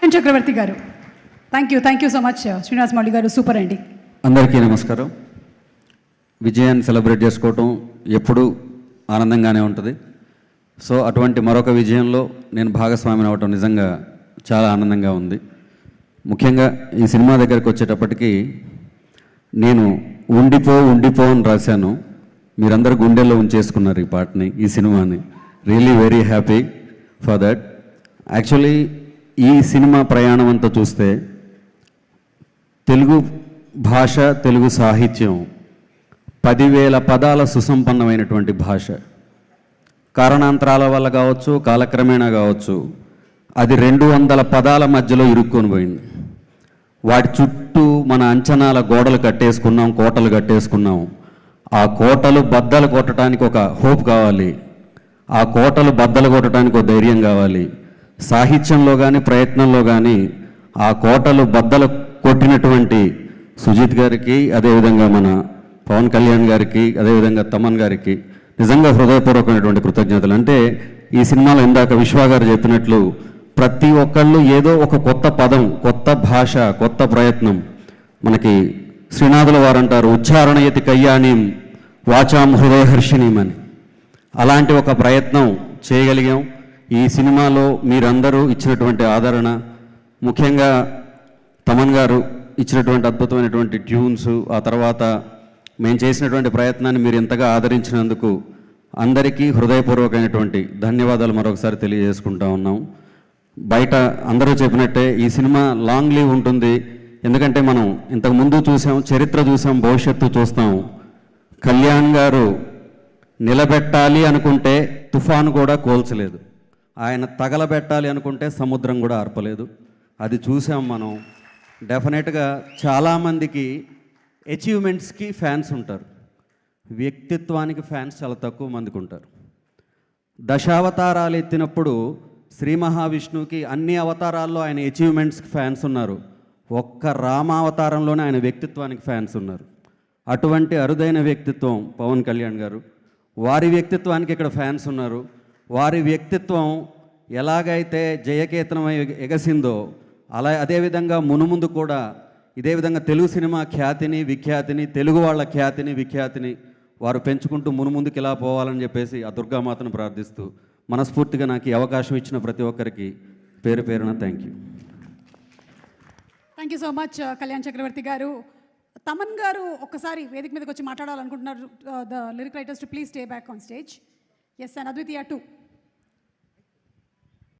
కళ్యాణ్ చక్రవర్తి గారు. Thank you so much Srinivas Mouli గారు. Super అండి. అందరికీ నమస్కారం. విజయాన్ని సెలబ్రేట్ చేసుకోవటం ఎప్పుడూ ఆనందంగానే ఉంటుంది. సో అటువంటి మరొక విజయంలో నేను భాగస్వామిని అవ్వటం నిజంగా చాలా ఆనందంగా ఉంది. ముఖ్యంగా ఈ సినిమా దగ్గరికి వచ్చేటప్పటికి నేను ఉండిపో అని రాశాను. మీరందరూ గుండెల్లో ఉంచేసుకున్నారు ఈ పాటని, ఈ సినిమాని. Really very happy for that. Actually ఈ సినిమా ప్రయాణం అంతా చూస్తే తెలుగు భాష, తెలుగు సాహిత్యం 10,000 పదాల సుసంపన్నమైనటువంటి భాష. కారణాంతరాల వల్ల కావచ్చు, కాలక్రమేణా కావచ్చు, అది 200 పదాల మధ్యలో ఇరుక్కొని పోయింది. వాటి చుట్టూ మన అంచనాల గోడలు కట్టేసుకున్నాం, కోటలు కట్టేసుకున్నాం. ఆ కోటలు బద్దలు కొట్టడానికి ఒక హోప్ కావాలి, ఆ కోటలు బద్దలు కొట్టడానికి ఒక ధైర్యం కావాలి. సాహిత్యంలో కానీ ప్రయత్నంలో కానీ ఆ కోటలు బద్దలు కొట్టినటువంటి సుజిత్ గారికి, అదేవిధంగా మన పవన్ కళ్యాణ్ గారికి, అదేవిధంగా తమన్ గారికి నిజంగా హృదయపూర్వకమైనటువంటి కృతజ్ఞతలు. అంటే ఈ సినిమాలో ఇందాక విశ్వ గారు చెప్పినట్లు ప్రతి ఒక్కళ్ళు ఏదో ఒక కొత్త పదం, కొత్త భాష, కొత్త ప్రయత్నం. మనకి శ్రీనాథుల వారు అంటారు, ఉచ్చారణయతి కయ్యాణీం వాచాం హృదయహర్షిణీం అని. అలాంటి ఒక ప్రయత్నం చేయగలిగాం. ఈ సినిమాలో మీరందరూ ఇచ్చినటువంటి ఆదరణ, ముఖ్యంగా తమన్ గారు ఇచ్చినటువంటి అద్భుతమైనటువంటి ట్యూన్స్, ఆ తర్వాత మేము చేసినటువంటి ప్రయత్నాన్ని మీరు ఎంతగా ఆదరించినందుకు అందరికీ హృదయపూర్వకమైనటువంటి ధన్యవాదాలు మరొకసారి తెలియజేసుకుంటా ఉన్నాం. బయట అందరూ చెప్పినట్టే ఈ సినిమా లాంగ్ లీవ్ ఉంటుంది. ఎందుకంటే మనం ఇంతకు ముందు చూసాం, చరిత్ర చూసాం, భవిష్యత్తు చూస్తాం. కళ్యాణ్ గారు నిలబెట్టాలి అనుకుంటే తుఫాను కూడా కోల్చలేదు, ఆయన తగలబెట్టాలి అనుకుంటే సముద్రం కూడా ఆర్పలేదు. అది చూసాం మనం. డెఫినెట్గా చాలామందికి అచీవ్మెంట్స్కి ఫ్యాన్స్ ఉంటారు, వ్యక్తిత్వానికి ఫ్యాన్స్ చాలా తక్కువ మందికి ఉంటారు. దశావతారాలు ఎత్తినప్పుడు శ్రీ మహావిష్ణువుకి అన్ని అవతారాల్లో ఆయన అచీవ్మెంట్స్కి ఫ్యాన్స్ ఉన్నారు, ఒక్క రామావతారంలోనే ఆయన వ్యక్తిత్వానికి ఫ్యాన్స్ ఉన్నారు. అటువంటి అరుదైన వ్యక్తిత్వం పవన్ కళ్యాణ్ గారు. వారి వ్యక్తిత్వానికి ఇక్కడ ఫ్యాన్స్ ఉన్నారు. వారి వ్యక్తిత్వం ఎలాగైతే జయకేతనమై ఎగసిందో అదేవిధంగా మునుముందు కూడా ఇదే విధంగా తెలుగు సినిమా ఖ్యాతిని, విఖ్యాతిని, తెలుగు వాళ్ళ ఖ్యాతిని, విఖ్యాతిని వారు పెంచుకుంటూ మునుముందుకు ఇలా పోవాలని చెప్పేసి ఆ దుర్గామాతను ప్రార్థిస్తూ మనస్ఫూర్తిగా నాకు ఈ అవకాశం ఇచ్చిన ప్రతి ఒక్కరికి పేరు పేరున thank you so much Kalyan Chakravarthy garu. Thaman garu ఒక్కసారి వేదిక మీదకి వచ్చి మాట్లాడాలనుకుంటున్నారు. The lyric writers too please stay back on stage. Yes and Advitiya 2.